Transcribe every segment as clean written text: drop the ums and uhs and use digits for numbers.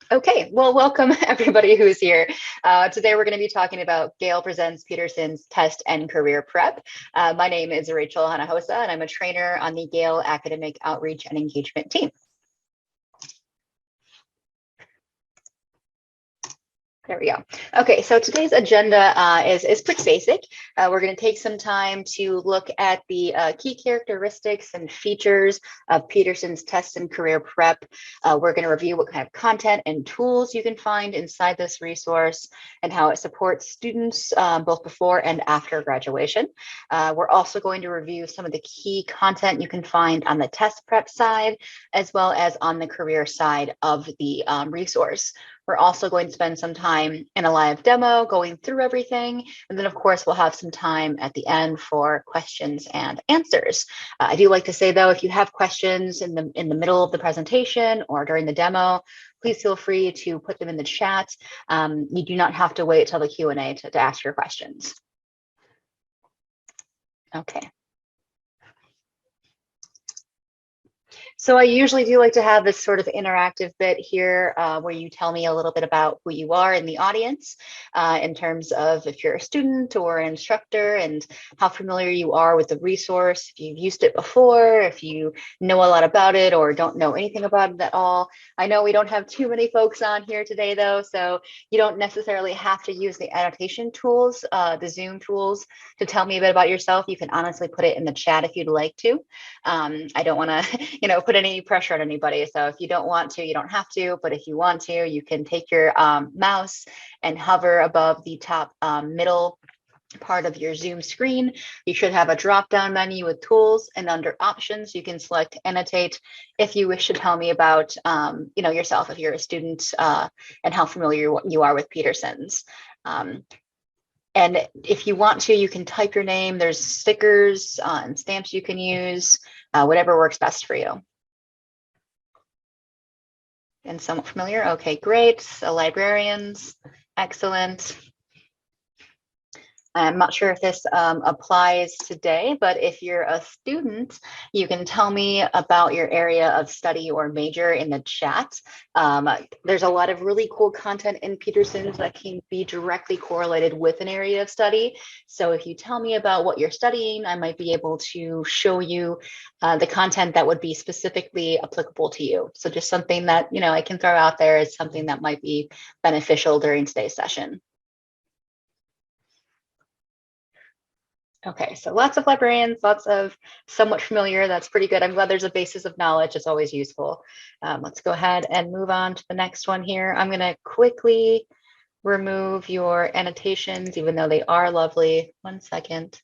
Okay, well, welcome everybody who's here. Today we're going to be talking about Gale Presents Peterson's Test and Career Prep. My name is Rachel Hanahosa, and I'm a trainer on the Gale Academic Outreach and Engagement team. There we go. Okay, so today's agenda is pretty basic. We're going to take some time to look at the key characteristics and features of Peterson's Test and Career Prep. We're going to review what kind of content and tools you can find inside this resource and how it supports students both before and after graduation. We're also going to review some of the key content you can find on the test prep side, as well as on the career side of the resource. We're also going to spend some time in a live demo going through everything. And then of course, we'll have some time at the end for questions and answers. I do like to say though, if you have questions in the middle of the presentation or during the demo, please feel free to put them in the chat. You do not have to wait till the Q&A to ask your questions. Okay. So I usually do like to have this sort of interactive bit here where you tell me a little bit about who you are in the audience in terms of if you're a student or an instructor and how familiar you are with the resource, if you've used it before, if you know a lot about it or don't know anything about it at all. I know we don't have too many folks on here today though, so you don't necessarily have to use the annotation tools, the Zoom tools to tell me a bit about yourself. You can honestly put it in the chat if you'd like to. I don't want to, put any pressure on anybody. So if you don't want to, you don't have to, but if you want to, you can take your mouse and hover above the top middle part of your Zoom screen. You should have a drop-down menu with tools, and under options, you can select annotate if you wish to tell me about, yourself, if you're a student and how familiar you are with Peterson's. And if you want to, you can type your name. There's stickers and stamps you can use, whatever works best for you. And somewhat familiar. Okay, great. So librarians, excellent. I'm not sure if this applies today, but if you're a student, you can tell me about your area of study or major in the chat. There's a lot of really cool content in Peterson's that can be directly correlated with an area of study. So if you tell me about what you're studying, I might be able to show you the content that would be specifically applicable to you. So just something that, I can throw out there as something that might be beneficial during today's session. Okay, so lots of librarians, lots of somewhat familiar. That's pretty good. I'm glad there's a basis of knowledge. It's always useful. Let's go ahead and move on to the next one here. I'm going to quickly remove your annotations, even though they are lovely. 1 second.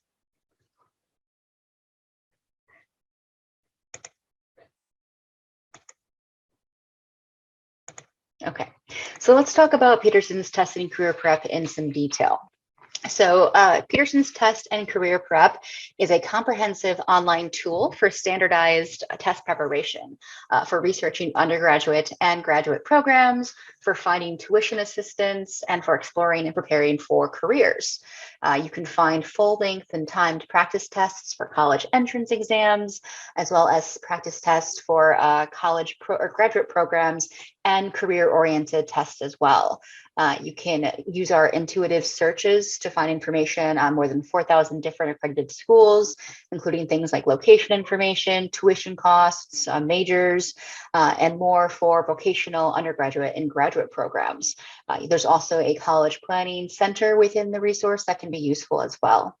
Okay, so let's talk about Peterson's Test and Career Prep in some detail. So Peterson's Test and Career Prep is a comprehensive online tool for standardized test preparation for researching undergraduate and graduate programs, for finding tuition assistance, and for exploring and preparing for careers. You can find full-length and timed practice tests for college entrance exams, as well as practice tests for college or graduate programs and career-oriented tests as well. You can use our intuitive searches to find information on more than 4,000 different accredited schools, including things like location information, tuition costs, majors, and more for vocational undergraduate and graduate programs. There's also a college planning center within the resource that can be useful as well.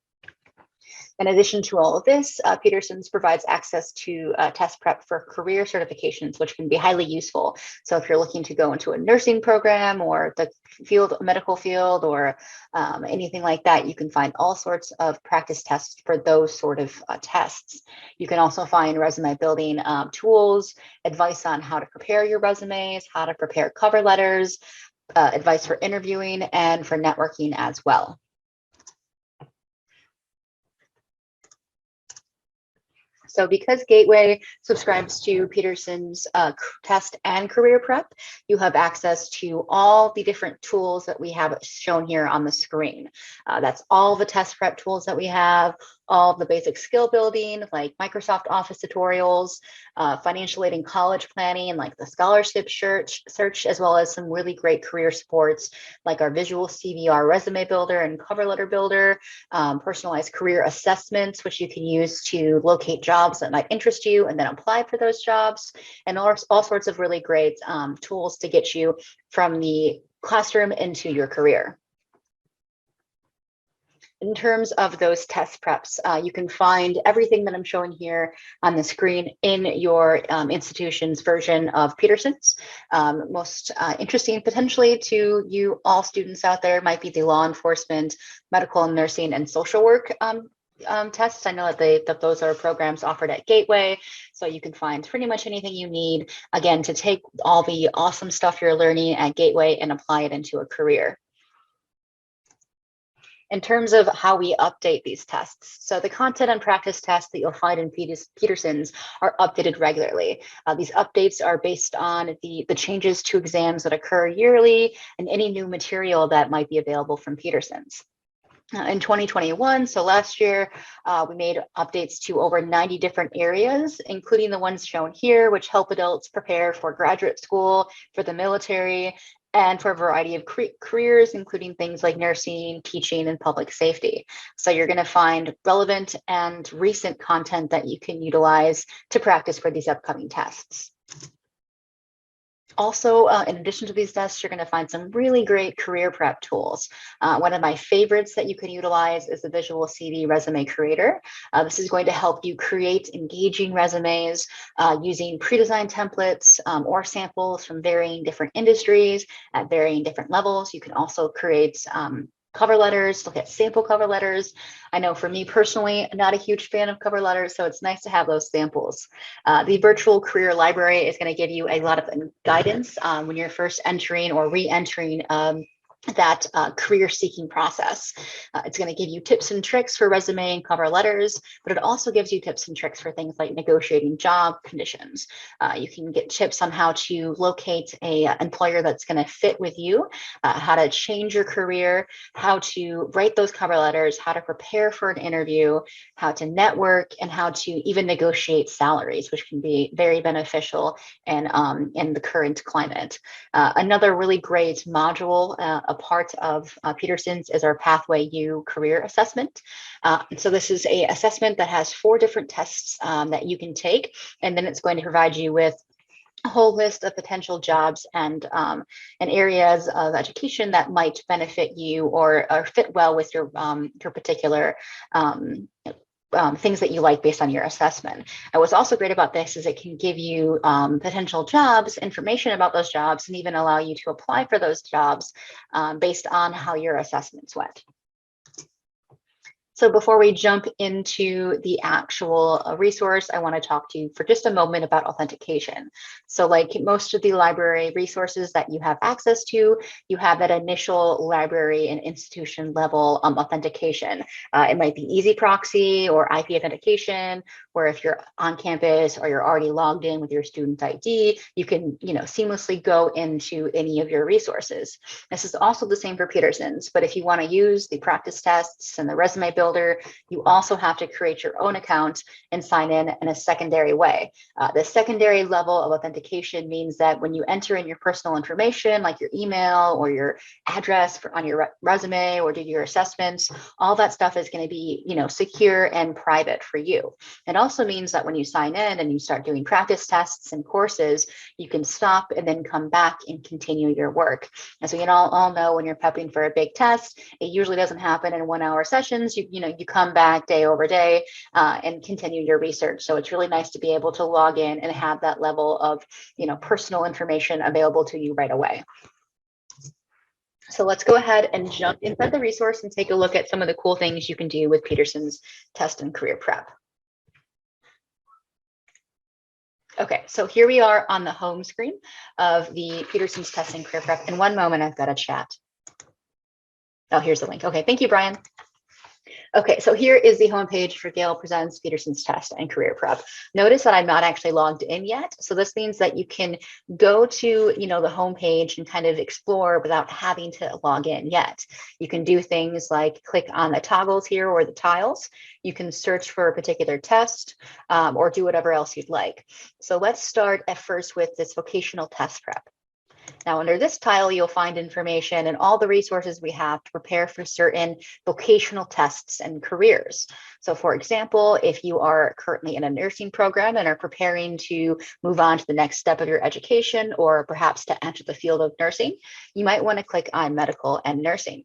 In addition to all of this, Peterson's provides access to test prep for career certifications, which can be highly useful. So if you're looking to go into a nursing program or the medical field or anything like that, you can find all sorts of practice tests for those sort of tests. You can also find resume building tools, advice on how to prepare your resumes, how to prepare cover letters, advice for interviewing and for networking as well. So because Gateway subscribes to Peterson's test and career prep, you have access to all the different tools that we have shown here on the screen. That's all the test prep tools that we have, all of the basic skill building like Microsoft Office tutorials, financial aid and college planning, and like the scholarship search, as well as some really great career supports like our visual CVR resume builder and cover letter builder, personalized career assessments, which you can use to locate jobs that might interest you and then apply for those jobs, and all sorts of really great tools to get you from the classroom into your career. In terms of those test preps, you can find everything that I'm showing here on the screen in your institution's version of Peterson's. Most interesting potentially to you all students out there might be the law enforcement, medical and nursing, and social work tests. I know that those are programs offered at Gateway, so you can find pretty much anything you need, again, to take all the awesome stuff you're learning at Gateway and apply it into a career. In terms of how we update these tests, so the content and practice tests that you'll find in Peterson's are updated regularly. These updates are based on the changes to exams that occur yearly and any new material that might be available from Peterson's. In 2021, so last year, we made updates to over 90 different areas, including the ones shown here, which help adults prepare for graduate school, for the military, and for a variety of careers, including things like nursing, teaching, and public safety. So you're going to find relevant and recent content that you can utilize to practice for these upcoming tests. Also, in addition to these tests, you're going to find some really great career prep tools. One of my favorites that you can utilize is the Visual CV Resume Creator. This is going to help you create engaging resumes using pre-designed templates or samples from varying different industries at varying different levels. You can also create cover letters, look at sample cover letters. I know for me personally, I'm not a huge fan of cover letters, so it's nice to have those samples. The virtual career library is going to give you a lot of guidance when you're first entering or re-entering that career seeking process. It's going to give you tips and tricks for resume and cover letters, but it also gives you tips and tricks for things like negotiating job conditions. You can get tips on how to locate a employer that's going to fit with you, how to change your career, how to write those cover letters, how to prepare for an interview, how to network, and how to even negotiate salaries, which can be very beneficial in the current climate. Another really great module, a part of Peterson's, is our Pathway U career assessment. So this is an assessment that has 4 different tests that you can take, and then it's going to provide you with a whole list of potential jobs and areas of education that might benefit you or fit well with your particular things that you like based on your assessment. And what's also great about this is it can give you potential jobs, information about those jobs, and even allow you to apply for those jobs based on how your assessments went. So before we jump into the actual resource, I want to talk to you for just a moment about authentication. So like most of the library resources that you have access to, you have that initial library and institution level authentication. It might be easy proxy or IP authentication, where if you're on campus or you're already logged in with your student ID, you can seamlessly go into any of your resources. This is also the same for Peterson's, but if you want to use the practice tests and the resume builder, you also have to create your own account and sign in a secondary way. The secondary level of authentication means that when you enter in your personal information, like your email or your address on your resume or do your assessments, all that stuff is going to be, secure and private for you. It also means that when you sign in and you start doing practice tests and courses, you can stop and then come back and continue your work. As we all know, when you're prepping for a big test, it usually doesn't happen in 1-hour sessions. You come back day over day and continue your research. So it's really nice to be able to log in and have that level of personal information available to you right away. So let's go ahead and jump inside the resource and take a look at some of the cool things you can do with Peterson's Test and Career Prep. Okay, so here we are on the home screen of the Peterson's Test and Career Prep. In one moment, I've got a chat. Oh, here's the link. Okay, thank you, Brian. Okay, so here is the homepage for Gale Presents Peterson's Test and Career Prep. Notice that I'm not actually logged in yet. So this means that you can go to, the homepage and kind of explore without having to log in yet. You can do things like click on the toggles here or the tiles. You can search for a particular test or do whatever else you'd like. So let's start at first with this vocational test prep. Now, under this tile, you'll find information and all the resources we have to prepare for certain vocational tests and careers. So, for example, if you are currently in a nursing program and are preparing to move on to the next step of your education, or perhaps to enter the field of nursing, you might want to click on medical and nursing.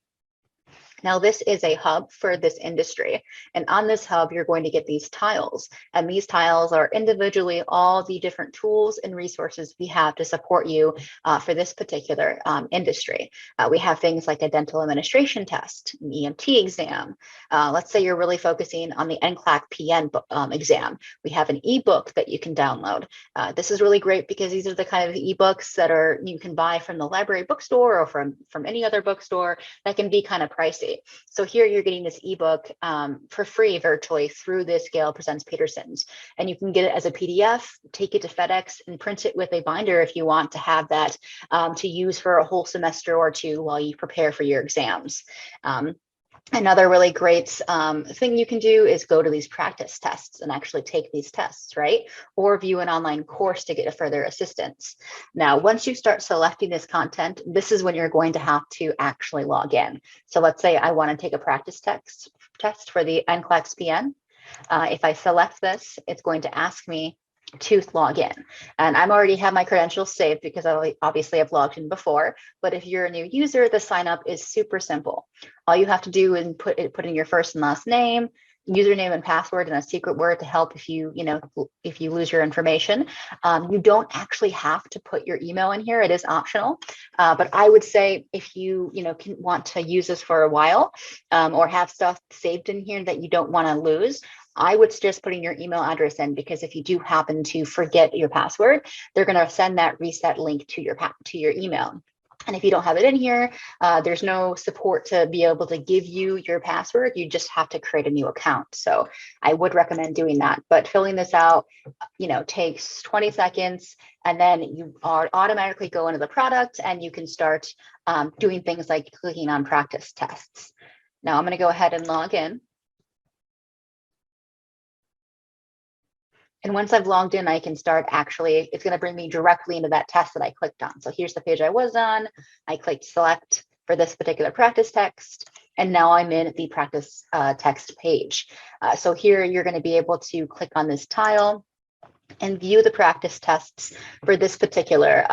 Now, this is a hub for this industry. And on this hub, you're going to get these tiles. And these tiles are individually all the different tools and resources we have to support you for this particular industry. We have things like a dental administration test, an EMT exam. Let's say you're really focusing on the NCLEX PN exam. We have an ebook that you can download. This is really great because these are the kind of ebooks that you can buy from the library bookstore or from any other bookstore that can be kind of pricey. So here you're getting this ebook for free virtually through this Gale Presents Peterson's, and you can get it as a PDF, take it to FedEx and print it with a binder if you want to have that to use for a whole semester or two while you prepare for your exams. Another really great thing you can do is go to these practice tests and actually take these tests, right? Or view an online course to get further assistance. Now, once you start selecting this content, this is when you're going to have to actually log in. So let's say I want to take a practice test for the NCLEX PN. If I select this, it's going to ask me to log in, and I'm already have my credentials saved because I obviously have logged in before. But if you're a new user, the sign up is super simple. All you have to do is put in your first and last name, username and password, and a secret word to help if you lose your information. You don't actually have to put your email in here. It is optional, but I would say if you can want to use this for a while or have stuff saved in here that you don't want to lose, I would suggest putting your email address in, because if you do happen to forget your password, they're going to send that reset link to your email. And if you don't have it in here, there's no support to be able to give you your password. You just have to create a new account. So I would recommend doing that. But filling this out, takes 20 seconds, and then you automatically go into the product and you can start doing things like clicking on practice tests. Now I'm going to go ahead and log in. And once I've logged in, I can start it's going to bring me directly into that test that I clicked on. So here's the page I was on. I clicked select for this particular practice text, and now I'm in the practice text page. So here you're going to be able to click on this tile and view the practice tests for this particular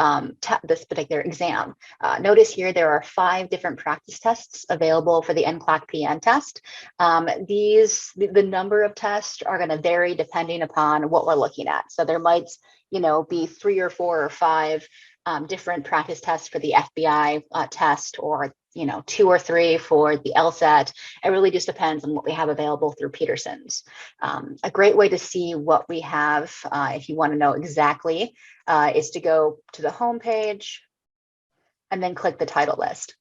exam. Notice here there are 5 different practice tests available for the NCLEX PN test. The number of tests are going to vary depending upon what we're looking at. So there might be 3 or 4 or 5 different practice tests for the FBI test, or 2 or 3 for the LSAT. It really just depends on what we have available through Peterson's. A great way to see what we have, if you want to know exactly, is to go to the home page and then click the title list.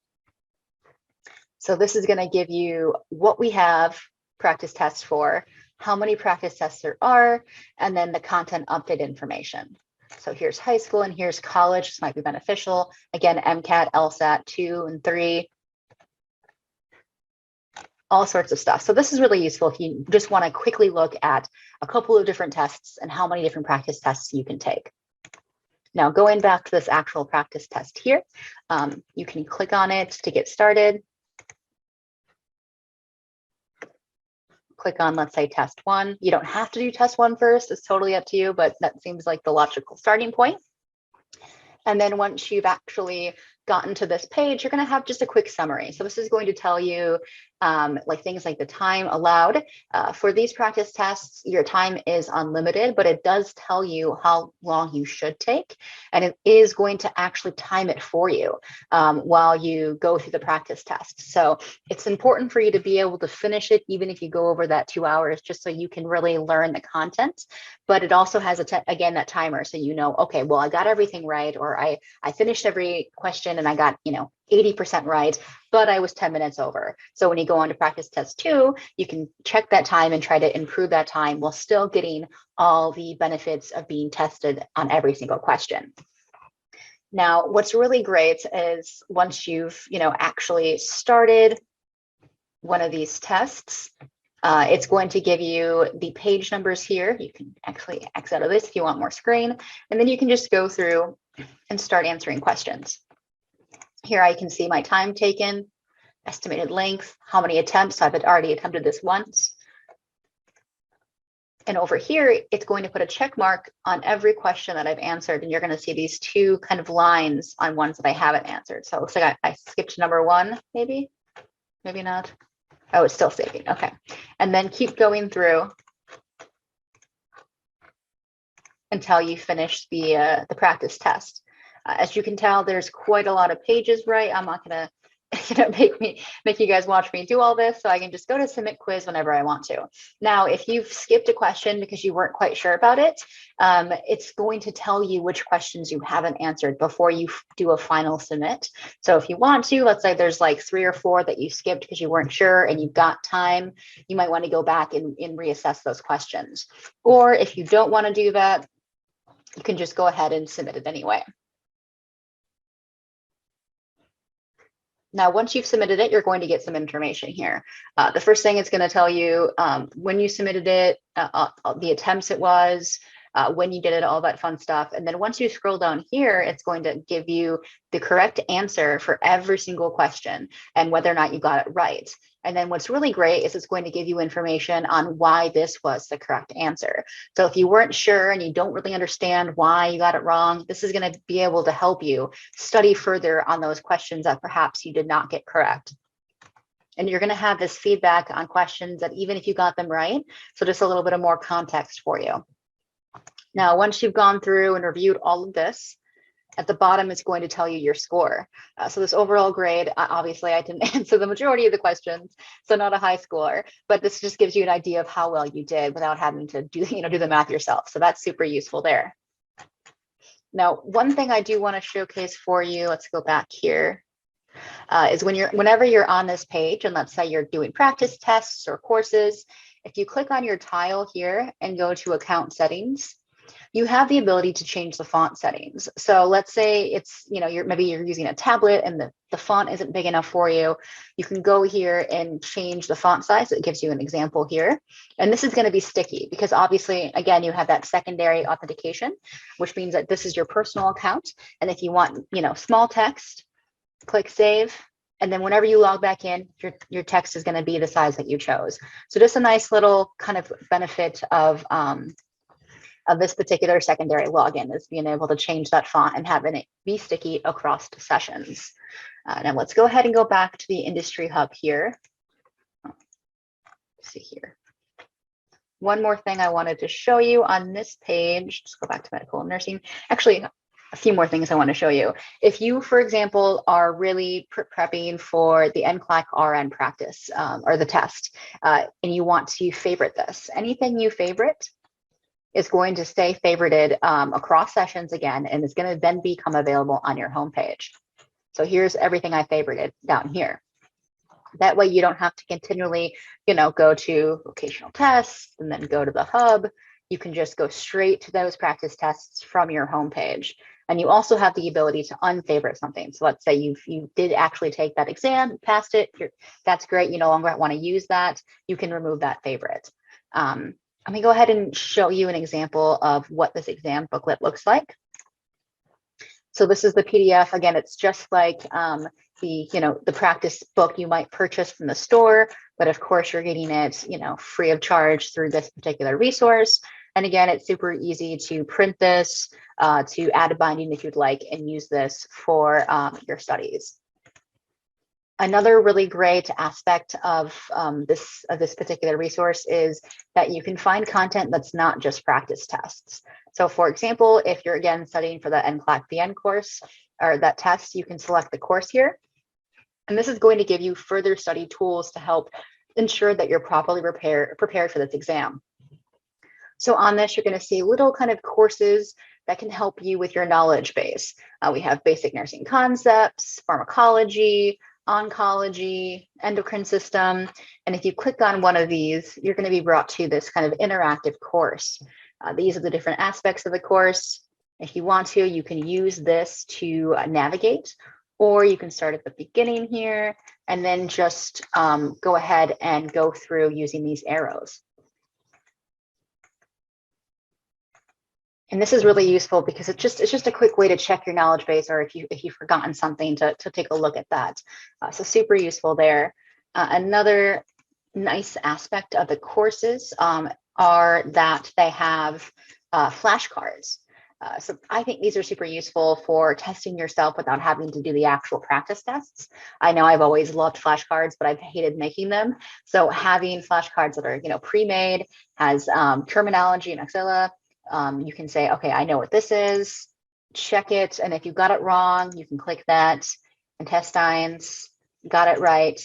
So this is going to give you what we have practice tests for, how many practice tests there are, and then the content update information. So here's high school and here's college. This might be beneficial. Again, MCAT, LSAT 2 and 3, all sorts of stuff. So this is really useful if you just want to quickly look at a couple of different tests and how many different practice tests you can take. Now, going back to this actual practice test here, you can click on it to get started. Click on, let's say, test 1. You don't have to do test 1 first. It's totally up to you, but that seems like the logical starting point. And then once you've actually gotten to this page, you're going to have just a quick summary. So this is going to tell you things like the time allowed. For these practice tests, your time is unlimited, but it does tell you how long you should take, and it is going to actually time it for you while you go through the practice test. So it's important for you to be able to finish it, even if you go over that 2 hours, just so you can really learn the content. But it also has again that timer, so okay, well, I got everything right, or I finished every question question and I got, 80% right, but I was 10 minutes over. So when you go on to practice test 2, you can check that time and try to improve that time while still getting all the benefits of being tested on every single question. Now, what's really great is once you've, actually started one of these tests, it's going to give you the page numbers here. You can actually X out of this if you want more screen, and then you can just go through and start answering questions. Here I can see my time taken, estimated length, how many attempts. I've already attempted this once. And over here, it's going to put a check mark on every question that I've answered. And you're going to see these 2 kind of lines on ones that I haven't answered. So it looks like I skipped number 1, maybe not. Oh, it's still saving. Okay. And then keep going through until you finish the practice test. As you can tell, there's quite a lot of pages, right? I'm not going to make you guys watch me do all this, so I can just go to submit quiz whenever I want to. Now, if you've skipped a question because you weren't quite sure about it, it's going to tell you which questions you haven't answered before you do a final submit. So if you want to, let's say there's like 3 or 4 that you skipped because you weren't sure and you've got time, you might want to go back and reassess those questions. Or if you don't want to do that, you can just go ahead and submit it anyway. Now, once you've submitted it, you're going to get some information here. The first thing it's going to tell you when you submitted it, the attempts it was, when you did it, all that fun stuff. And then once you scroll down here, it's going to give you the correct answer for every single question and whether or not you got it right. And then what's really great is it's going to give you information on why this was the correct answer. So if you weren't sure and you don't really understand why you got it wrong, this is going to be able to help you study further on those questions that perhaps you did not get correct. And you're going to have this feedback on questions that even if you got them right, so just a little bit of more context for you. Now, once you've gone through and reviewed all of this, at the bottom, it's going to tell you your score. So this overall grade, obviously I didn't answer the majority of the questions, so not a high score, but this just gives you an idea of how well you did without having to do the math yourself. So that's super useful there. Now, one thing I do want to showcase for you, let's go back here, is whenever you're on this page, and let's say you're doing practice tests or courses, if you click on your tile here and go to account settings, you have the ability to change the font settings. So let's say it's, maybe you're using a tablet and the font isn't big enough for you. You can go here and change the font size. It gives you an example here. And this is going to be sticky because obviously, again, you have that secondary authentication, which means that this is your personal account. And if you want, small text, click save. And then whenever you log back in, your text is going to be the size that you chose. So just a nice little kind of benefit of this particular secondary login is being able to change that font and having it be sticky across the sessions. Now let's go ahead and go back to the industry hub here. Let's see here. One more thing I wanted to show you on this page, just go back to medical and nursing. Actually, a few more things I want to show you. If you, for example, are really prepping for the NCLEX RN practice or the test, and you want to favorite this, anything you favorite is going to stay favorited across sessions again, and it's going to then become available on your homepage. So here's everything I favorited down here. That way you don't have to continually, go to vocational tests and then go to the hub. You can just go straight to those practice tests from your homepage. And you also have the ability to unfavorite something. So let's say you did actually take that exam, passed it, that's great. You no longer want to use that. You can remove that favorite. Let me go ahead and show you an example of what this exam booklet looks like. So this is the PDF. Again, it's just like the practice book you might purchase from the store, but of course you're getting it, free of charge through this particular resource. And again, it's super easy to print this, to add a binding if you'd like, and use this for your studies. Another really great aspect of this particular resource is that you can find content that's not just practice tests. So for example, if you're again studying for the NCLEX VN course or that test, you can select the course here. And this is going to give you further study tools to help ensure that you're properly prepared for this exam. So on this, you're going to see little kind of courses that can help you with your knowledge base. We have basic nursing concepts, pharmacology, oncology, endocrine system. And if you click on one of these, you're going to be brought to this kind of interactive course. These are the different aspects of the course. If you want to, you can use this to navigate, or you can start at the beginning here and then just go ahead and go through using these arrows. And this is really useful because it's just a quick way to check your knowledge base, or if you've forgotten something, to take a look at that. So super useful there. Another nice aspect of the courses are that they have flashcards. So I think these are super useful for testing yourself without having to do the actual practice tests. I know I've always loved flashcards, but I've hated making them. So having flashcards that are, pre-made, has terminology and axilla, you can say, okay, I know what this is, check it. And if you got it wrong, you can click that. Intestines, got it right,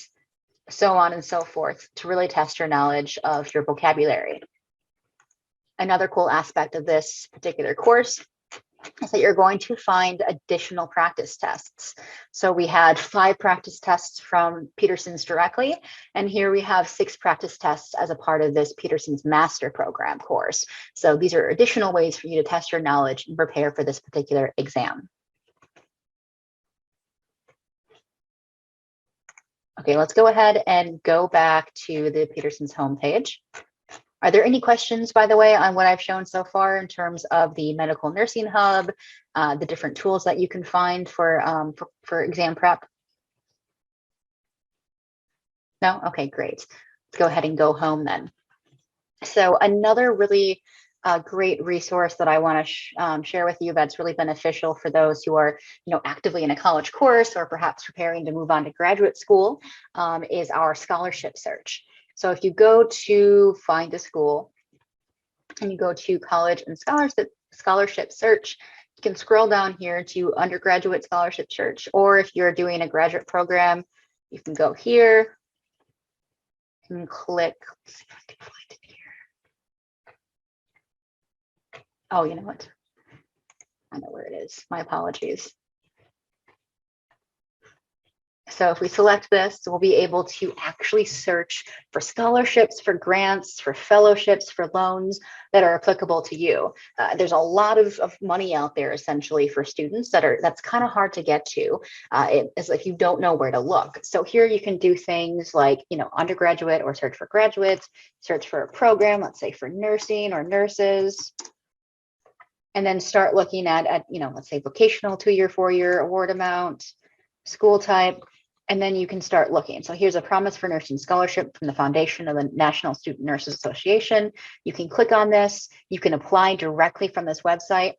so on and so forth, to really test your knowledge of your vocabulary. Another cool aspect of this particular course is that you're going to find additional practice tests. So we had 5 practice tests from Peterson's directly, and here we have 6 practice tests as a part of this Peterson's Master Program course. So these are additional ways for you to test your knowledge and prepare for this particular exam. Okay, let's go ahead and go back to the Peterson's homepage. Are there any questions, by the way, on what I've shown so far in terms of the Medical Nursing Hub, the different tools that you can find for exam prep? No? Okay, great. Let's go ahead and go home then. So another really great resource that I want to share with you that's really beneficial for those who are, actively in a college course or perhaps preparing to move on to graduate school is our scholarship search. So if you go to find a school and you go to college and scholarship search, you can scroll down here to undergraduate scholarship search, or if you're doing a graduate program, you can go here and click. Let's see if I can find it here. Oh, you know what? I know where it is. My apologies. So if we select this, we'll be able to actually search for scholarships, for grants, for fellowships, for loans that are applicable to you. There's a lot of money out there essentially for students that's kind of hard to get to. It's like you don't know where to look. So here you can do things like, undergraduate, or search for graduates, search for a program, let's say for nursing or nurses, and then start looking at let's say vocational 2-year, 4-year award amount, school type. And then you can start looking. So here's a promise for nursing scholarship from the foundation of the National Student Nurses Association. You can click on this. You can apply directly from this website.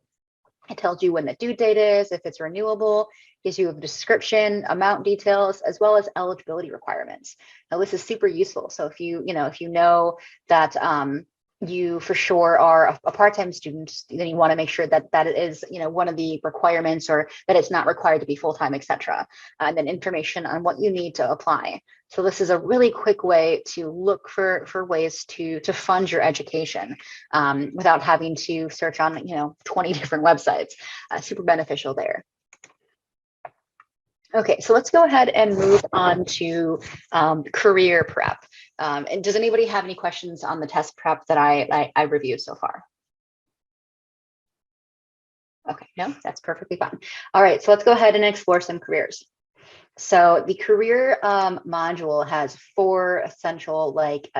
It tells you when the due date is, if it's renewable, gives you a description, amount details, as well as eligibility requirements. Now this is super useful. So if you know that you for sure are a part-time student, then you want to make sure that that is one of the requirements, or that it's not required to be full-time, etc. And then information on what you need to apply. So this is a really quick way to look for ways to fund your education without having to search on 20 different websites. Super beneficial there. Okay, so let's go ahead and move on to career prep. And does anybody have any questions on the test prep that I reviewed so far? Okay, no, that's perfectly fine. All right, so let's go ahead and explore some careers. So the career module has 4 essential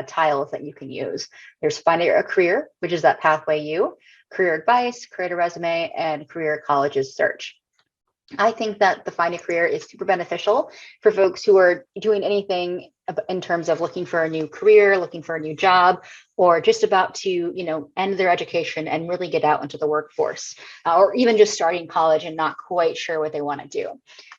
tiles that you can use. There's find a career, which is that pathway U, career advice, create a resume, and career colleges search. I think that the Find a Career is super beneficial for folks who are doing anything in terms of looking for a new career, looking for a new job, or just about to, end their education and really get out into the workforce, or even just starting college and not quite sure what they want to do.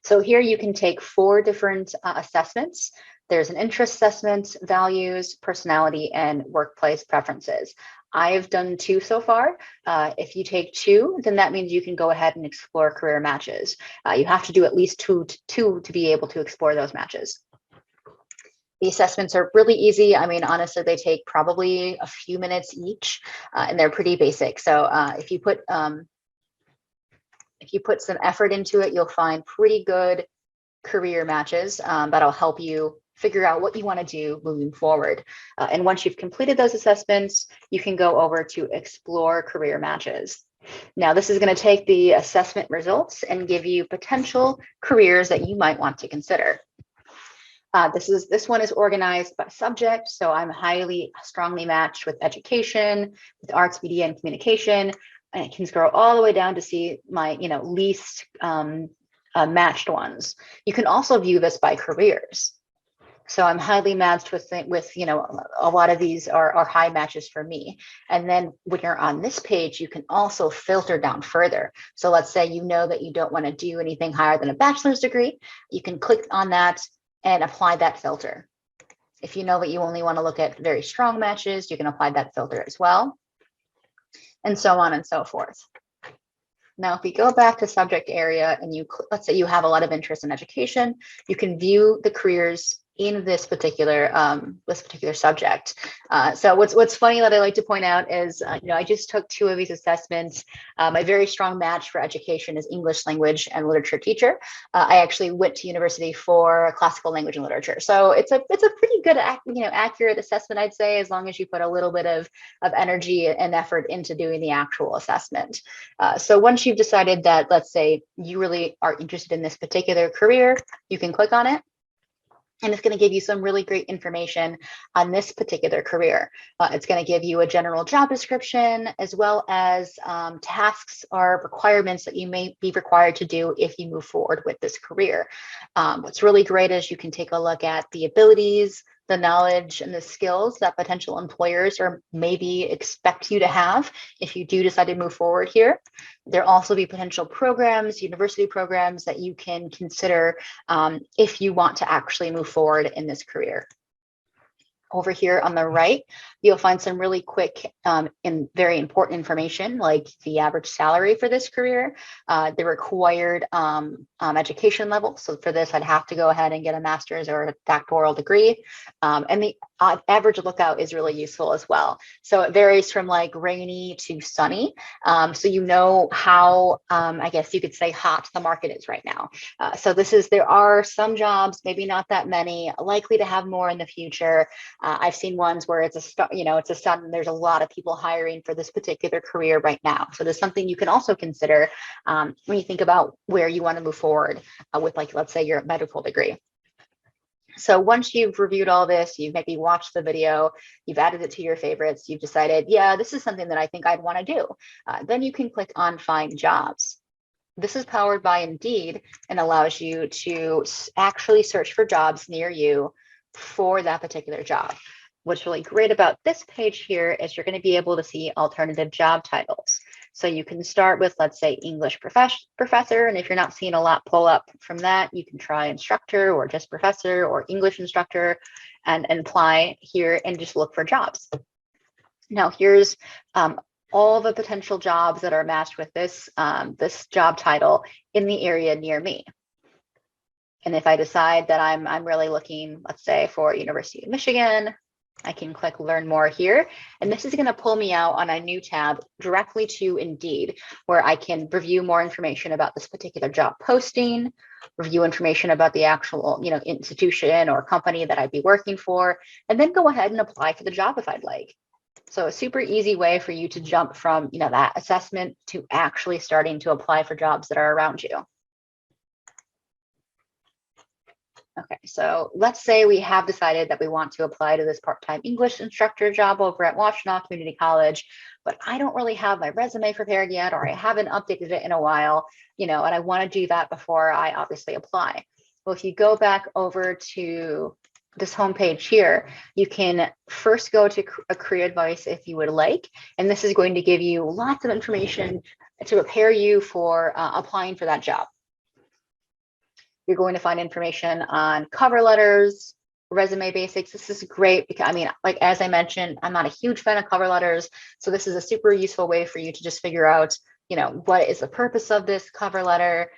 So here you can take 4 different assessments. There's an interest assessment, values, personality, and workplace preferences. I've done 2 so far. If you take 2, then that means you can go ahead and explore career matches. You have to do at least two to be able to explore those matches. The assessments are really easy. I mean, honestly, they take probably a few minutes each, and they're pretty basic. So if you put If you put some effort into it, you'll find pretty good career matches that'll help you figure out what you want to do moving forward. And once you've completed those assessments, you can go over to explore career matches. Now, this is going to take the assessment results and give you potential careers that you might want to consider. This one is organized by subject, so I'm strongly matched with education, with arts, media, and communication, and it can scroll all the way down to see my least matched ones. You can also view this by careers. So I'm highly matched with a lot of these are high matches for me. And then when you're on this page, you can also filter down further. So let's say that you don't want to do anything higher than a bachelor's degree. You can click on that and apply that filter. If you know that you only want to look at very strong matches, you can apply that filter as well, and so on and so forth. Now, if we go back to subject area and let's say you have a lot of interest in education, you can view the careers in this particular subject. So what's funny that I like to point out is, I just took 2 of these assessments. My very strong match for education is English language and literature teacher. I actually went to university for classical language and literature. So it's a pretty good, accurate assessment, I'd say, as long as you put a little bit of energy and effort into doing the actual assessment. So once you've decided that, let's say you really are interested in this particular career, you can click on it. And it's going to give you some really great information on this particular career. It's going to give you a general job description, as well as tasks or requirements that you may be required to do if you move forward with this career. What's really great is you can take a look at the abilities, the knowledge, and the skills that potential employers or maybe expect you to have if you do decide to move forward here. There'll also be potential programs, university programs that you can consider if you want to actually move forward in this career. Over here on the right, you'll find some really quick and very important information, like the average salary for this career, the required education level. So for this, I'd have to go ahead and get a master's or a doctoral degree. And the average lookout is really useful as well. So it varies from like rainy to sunny. So you know how, I guess you could say, hot the market is right now. So there are some jobs, maybe not that many, likely to have more in the future. I've seen ones where it's a sun, and there's a lot of people hiring for this particular career right now. So there's something you can also consider when you think about where you want to move forward with, like, let's say your medical degree. So once you've reviewed all this, you've maybe watched the video, you've added it to your favorites, you've decided, yeah, this is something that I think I'd want to do. Then you can click on Find Jobs. This is powered by Indeed and allows you to actually search for jobs near you for that particular job. What's really great about this page here is you're going to be able to see alternative job titles. So you can start with, let's say, English professor, and if you're not seeing a lot pull up from that, you can try instructor or just professor or English instructor and apply here and just look for jobs. Now here's all the potential jobs that are matched with this job title in the area near me. And if I decide that I'm really looking, let's say, for University of Michigan, I can click Learn More here. And this is going to pull me out on a new tab directly to Indeed, where I can review more information about this particular job posting, review information about the actual institution or company that I'd be working for, and then go ahead and apply for the job if I'd like. So a super easy way for you to jump from that assessment to actually starting to apply for jobs that are around you. Okay, so let's say we have decided that we want to apply to this part-time English instructor job over at Washtenaw Community College, but I don't really have my resume prepared yet, or I haven't updated it in a while, and I want to do that before I obviously apply. Well, if you go back over to this homepage here, you can first go to a career advice if you would like, and this is going to give you lots of information to prepare you for applying for that job. You're going to find information on cover letters, resume basics. This is great because, like, as I mentioned, I'm not a huge fan of cover letters. So this is a super useful way for you to just figure out, what is the purpose of this cover letter?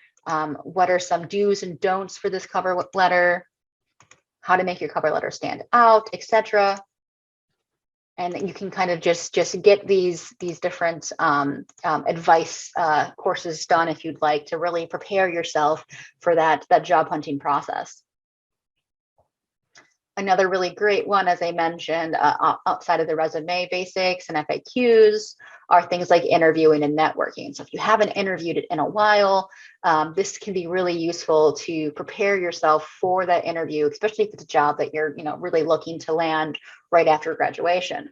What are some do's and don'ts for this cover letter? How to make your cover letter stand out, etc. And you can kind of just get these different advice courses done if you'd like to really prepare yourself for that job hunting process. Another really great one, as I mentioned, outside of the resume basics and FAQs, are things like interviewing and networking. So if you haven't interviewed in a while, this can be really useful to prepare yourself for that interview, especially if it's a job that you're really looking to land right after graduation.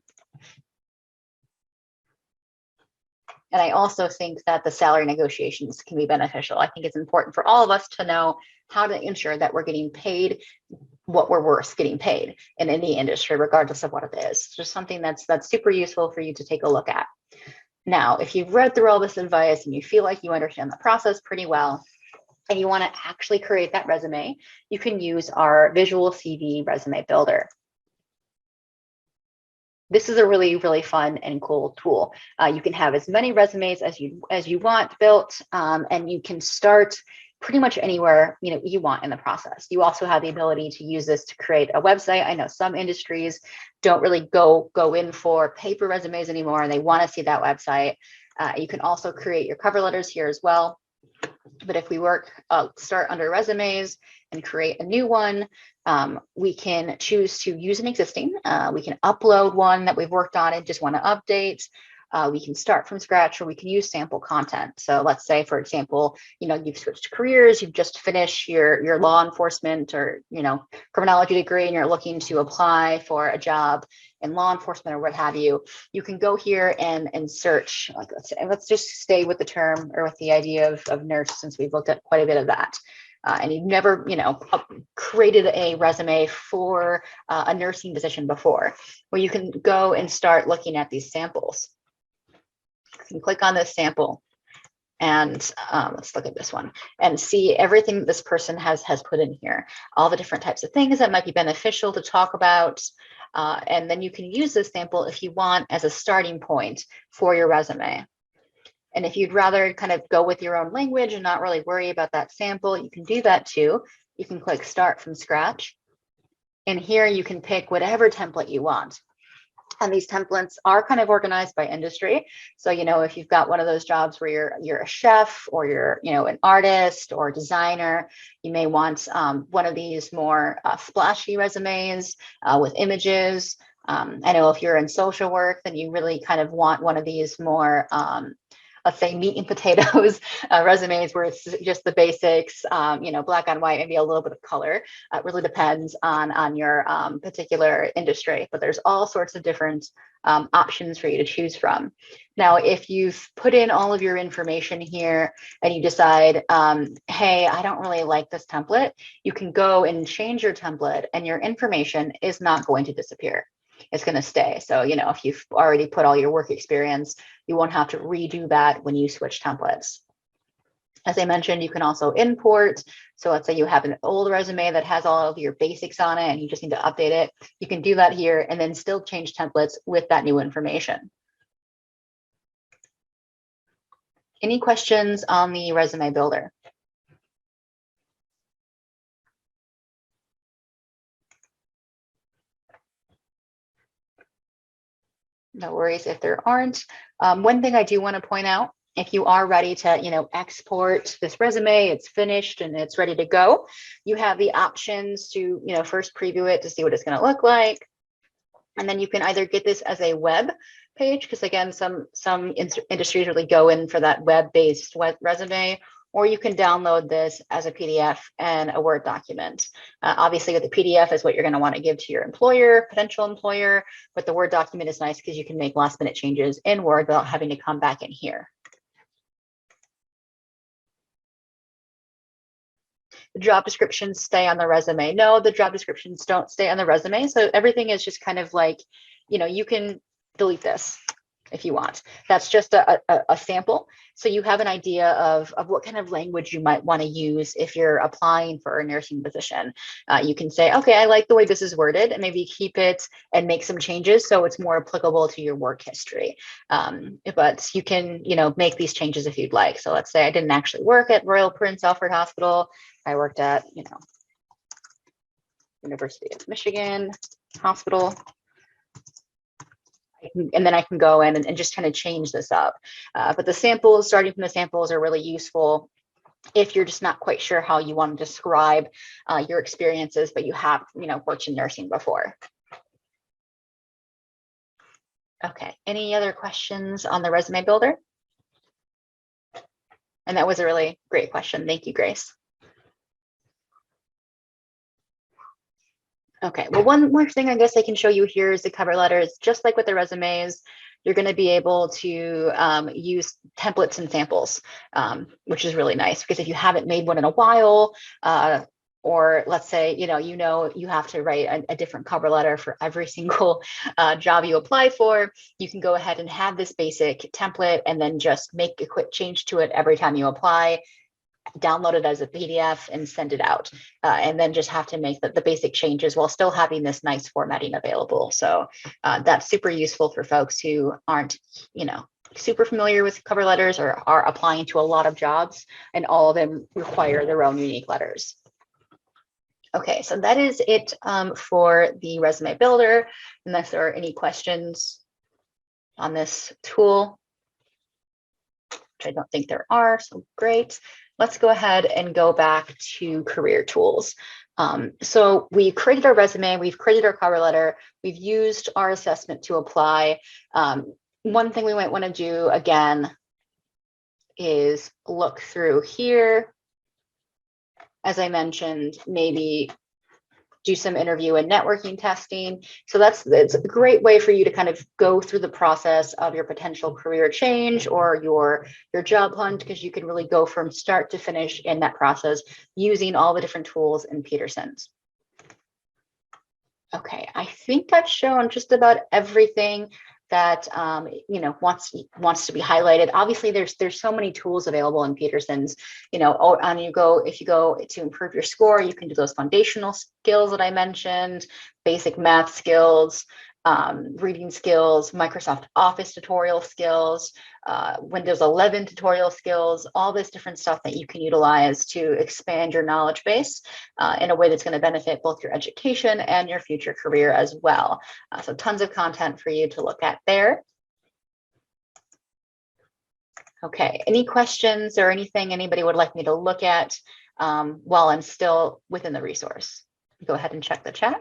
And I also think that the salary negotiations can be beneficial. I think it's important for all of us to know how to ensure that we're getting paid what we're worth getting paid in any industry, regardless of what it is. It's just something that's super useful for you to take a look at. Now, if you've read through all this advice and you feel like you understand the process pretty well, and you want to actually create that resume, you can use our visual CV resume builder. This is a really, really fun and cool tool. You can have as many resumes as you want built, and you can start pretty much anywhere you want in the process. You also have the ability to use this to create a website. I know some industries don't really go in for paper resumes anymore, and they want to see that website. You can also create your cover letters here as well. But if we start under resumes and create a new one, we can choose to use an existing. We can upload one that we've worked on and just want to update. We can start from scratch, or we can use sample content. So let's say, for example, you've switched careers, you've just finished your law enforcement or criminology degree, and you're looking to apply for a job in law enforcement or what have you. You can go here and search. Like let's just stay with the term or with the idea of nurse, since we've looked at quite a bit of that. And you've never, created a resume for a nursing position before, where you can go and start looking at these samples. You can click on this sample, and let's look at this one and see everything this person has put in here, all the different types of things that might be beneficial to talk about. And then you can use this sample if you want as a starting point for your resume. And if you'd rather kind of go with your own language and not really worry about that sample, you can do that too. You can click Start from Scratch. And here you can pick whatever template you want. And these templates are kind of organized by industry. So, if you've got one of those jobs where you're a chef, or you're, an artist or a designer, you may want one of these more splashy resumes with images. I know if you're in social work, then you really kind of want one of these more let's say meat and potatoes resumes, where it's just the basics, black on white, maybe a little bit of color. It really depends on your particular industry, but there's all sorts of different options for you to choose from. Now, if you've put in all of your information here and you decide, hey, I don't really like this template, you can go and change your template, and your information is not going to disappear. It's going to stay. So, if you've already put all your work experience, you won't have to redo that when you switch templates. As I mentioned, you can also import. So let's say you have an old resume that has all of your basics on it and you just need to update it. You can do that here and then still change templates with that new information. Any questions on the resume builder? No worries if there aren't. One thing I do want to point out, if you are ready to, export this resume, it's finished and it's ready to go, you have the options to, first preview it to see what it's going to look like. And then you can either get this as a web page, because again, some industries really go in for that web-based resume, or you can download this as a PDF and a Word document. Obviously, with the PDF is what you're going to want to give to your employer, potential employer, but the Word document is nice because you can make last-minute changes in Word without having to come back in here. The job descriptions stay on the resume. No, the job descriptions don't stay on the resume. So everything is just kind of like, you can delete this if you want. That's just a sample. So you have an idea of what kind of language you might want to use if you're applying for a nursing position. You can say, okay, I like the way this is worded, and maybe keep it and make some changes so it's more applicable to your work history. But you can, make these changes if you'd like. So let's say I didn't actually work at Royal Prince Alfred Hospital. I worked at, University of Michigan Hospital. and then I can go in and just kind of change this up. But the samples, starting from the samples, are really useful if you're just not quite sure how you want to describe your experiences, but you have, worked in nursing before. Okay, any other questions on the resume builder? And that was a really great question. Thank you, Grace. Okay, well, one more thing I guess I can show you here is the cover letters. Just like with the resumes, you're going to be able to use templates and samples, which is really nice, because if you haven't made one in a while, or let's say, you have to write a different cover letter for every single job you apply for, you can go ahead and have this basic template and then just make a quick change to it every time you apply, download it as a PDF and send it out, and then just have to make the basic changes while still having this nice formatting available. So that's super useful for folks who aren't, super familiar with cover letters or are applying to a lot of jobs, and all of them require their own unique letters. Okay, so that is it for the resume builder, unless there are any questions on this tool, which I don't think there are, so great. Let's go ahead and go back to career tools. So we created our resume, we've created our cover letter, we've used our assessment to apply. One thing we might want to do again is look through here. As I mentioned, maybe do some interview and networking testing. So it's a great way for you to kind of go through the process of your potential career change or your job hunt, because you can really go from start to finish in that process using all the different tools in Peterson's. Okay, I think I've shown just about everything that wants to be highlighted. Obviously, there's so many tools available in Peterson's. If you go to improve your score, you can do those foundational skills that I mentioned, basic math skills, reading skills, Microsoft Office tutorial skills, Windows 11 tutorial skills, all this different stuff that you can utilize to expand your knowledge base in a way that's going to benefit both your education and your future career as well. So tons of content for you to look at there. Okay, any questions or anything anybody would like me to look at while I'm still within the resource? Go ahead and check the chat.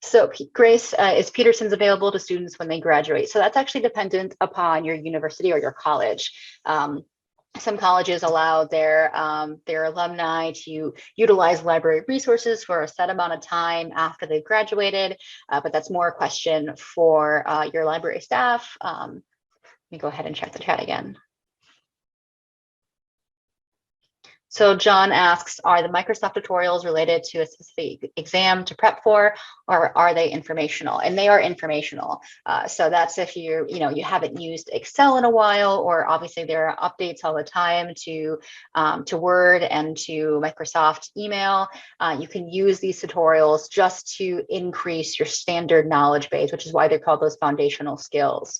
So Grace, is Peterson's available to students when they graduate? So that's actually dependent upon your university or your college. Some colleges allow their alumni to utilize library resources for a set amount of time after they've graduated, but that's more a question for your library staff. Let me go ahead and check the chat again. So John asks, are the Microsoft tutorials related to a specific exam to prep for, or are they informational? And they are informational. So that's if you haven't used Excel in a while, or obviously there are updates all the time to Word and to Microsoft email. You can use these tutorials just to increase your standard knowledge base, which is why they're called those foundational skills.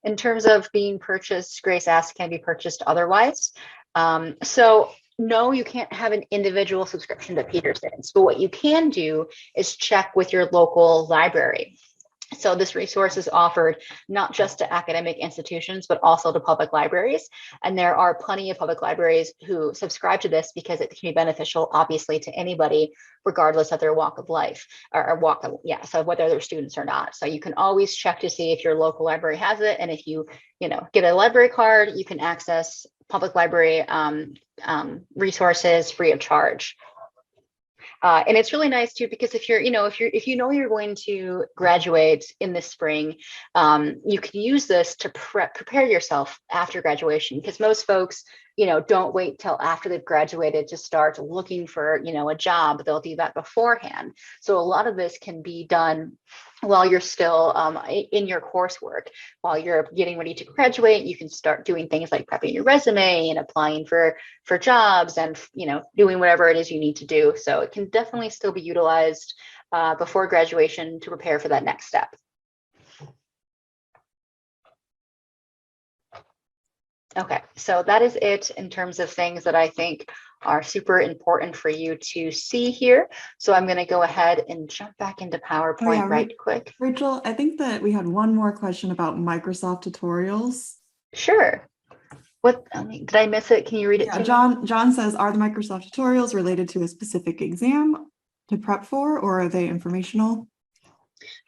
In terms of being purchased, Grace asks, can be purchased otherwise? So no, you can't have an individual subscription to Peterson's, but what you can do is check with your local library. So this resource is offered not just to academic institutions, but also to public libraries. And there are plenty of public libraries who subscribe to this because it can be beneficial, obviously, to anybody, regardless of their walk of life so whether they're students or not. So you can always check to see if your local library has it. And if you get a library card, you can access public library resources free of charge. And it's really nice too, because if you're going to graduate in the spring, you can use this to prepare yourself after graduation, because most folks, don't wait till after they've graduated to start looking for, a job. They'll do that beforehand. So a lot of this can be done while you're still in your coursework. While you're getting ready to graduate, you can start doing things like prepping your resume and applying for jobs and doing whatever it is you need to do. So it can definitely still be utilized before graduation to prepare for that next step. Okay, so that is it in terms of things that I think are super important for you to see here. So I'm going to go ahead and jump back into PowerPoint right quick. Rachel, I think that we had one more question about Microsoft tutorials. Sure. What did I miss it? Can you read it to me? John says, are the Microsoft tutorials related to a specific exam to prep for, or are they informational?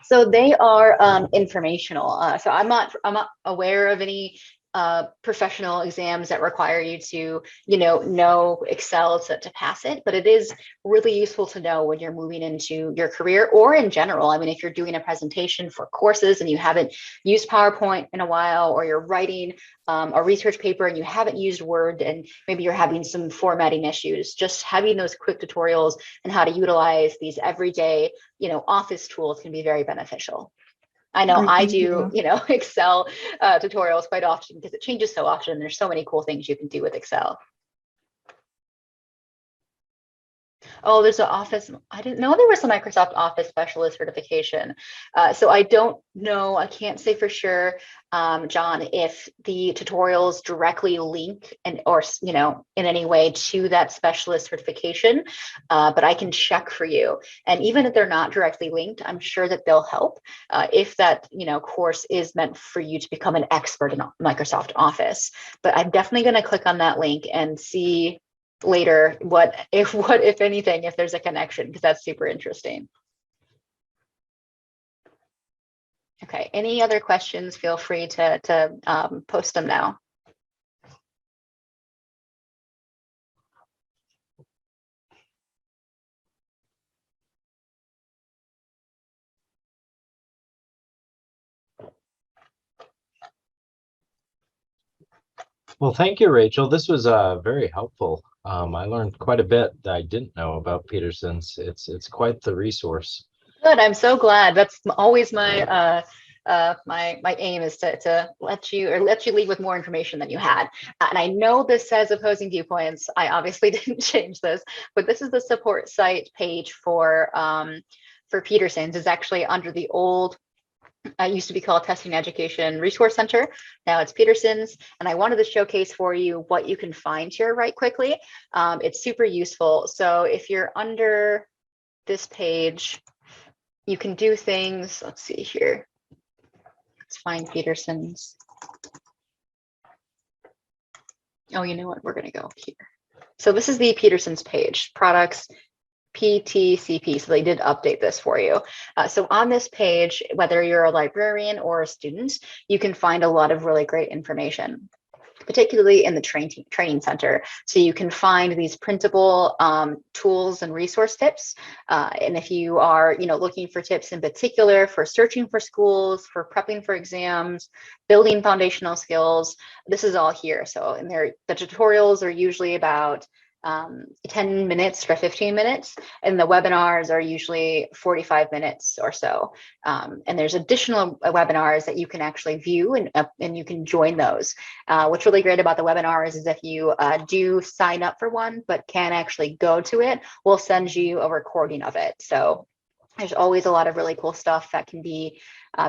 So they are informational. So I'm not aware of any professional exams that require you to, know Excel to pass it, but it is really useful to know when you're moving into your career or in general. I mean, if you're doing a presentation for courses and you haven't used PowerPoint in a while, or you're writing a research paper and you haven't used Word and maybe you're having some formatting issues, just having those quick tutorials and how to utilize these everyday, office tools can be very beneficial. I know I do, Excel tutorials quite often because it changes so often. There's so many cool things you can do with Excel. Oh, there's an Office. I didn't know there was a Microsoft Office Specialist certification. So I don't know. I can't say for sure, John, if the tutorials directly link or in any way to that specialist certification. But I can check for you. And even if they're not directly linked, I'm sure that they'll help if that course is meant for you to become an expert in Microsoft Office. But I'm definitely going to click on that link and see later what if anything, if there's a connection, because that's super interesting. Okay, any other questions, feel free to post them now. Well, thank you, Rachel. This was very helpful. I learned quite a bit that I didn't know about Peterson's. It's quite the resource. Good. I'm so glad. That's always my my aim is to let you leave with more information than you had. And I know this says opposing viewpoints. I obviously didn't change this, but this is the support site page for Peterson's. Is actually under the old. It used to be called Testing Education Resource Center. Now it's Peterson's. And I wanted to showcase for you what you can find here right quickly. It's super useful. So if you're under this page, you can do things. Let's see here. Let's find Peterson's. Oh, you know what? We're going to go here. So this is the Peterson's page, products, PTCP. So they did update this for you. So on this page, whether you're a librarian or a student, you can find a lot of really great information, particularly in the training center. So you can find these printable tools and resource tips. And if you are, looking for tips in particular for searching for schools, for prepping for exams, building foundational skills, this is all here. So in there, the tutorials are usually about 10 minutes for 15 minutes, and the webinars are usually 45 minutes or so. And there's additional webinars that you can actually view, and you can join those. What's really great about the webinars is if you do sign up for one but can't actually go to it, we'll send you a recording of it. So there's always a lot of really cool stuff that can be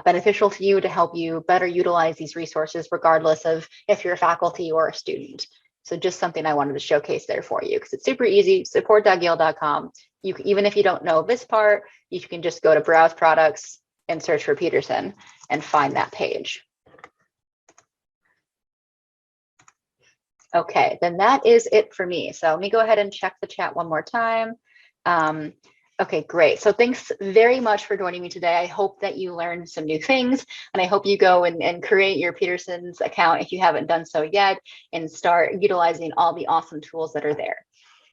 beneficial to you to help you better utilize these resources, regardless of if you're a faculty or a student. So just something I wanted to showcase there for you, because it's super easy. Support.gale.com. Even if you don't know this part, you can just go to Browse Products and search for Peterson and find that page. Okay, then that is it for me. So let me go ahead and check the chat one more time. Okay, great. So thanks very much for joining me today. I hope that you learned some new things, and I hope you go and create your Peterson's account if you haven't done so yet, and start utilizing all the awesome tools that are there.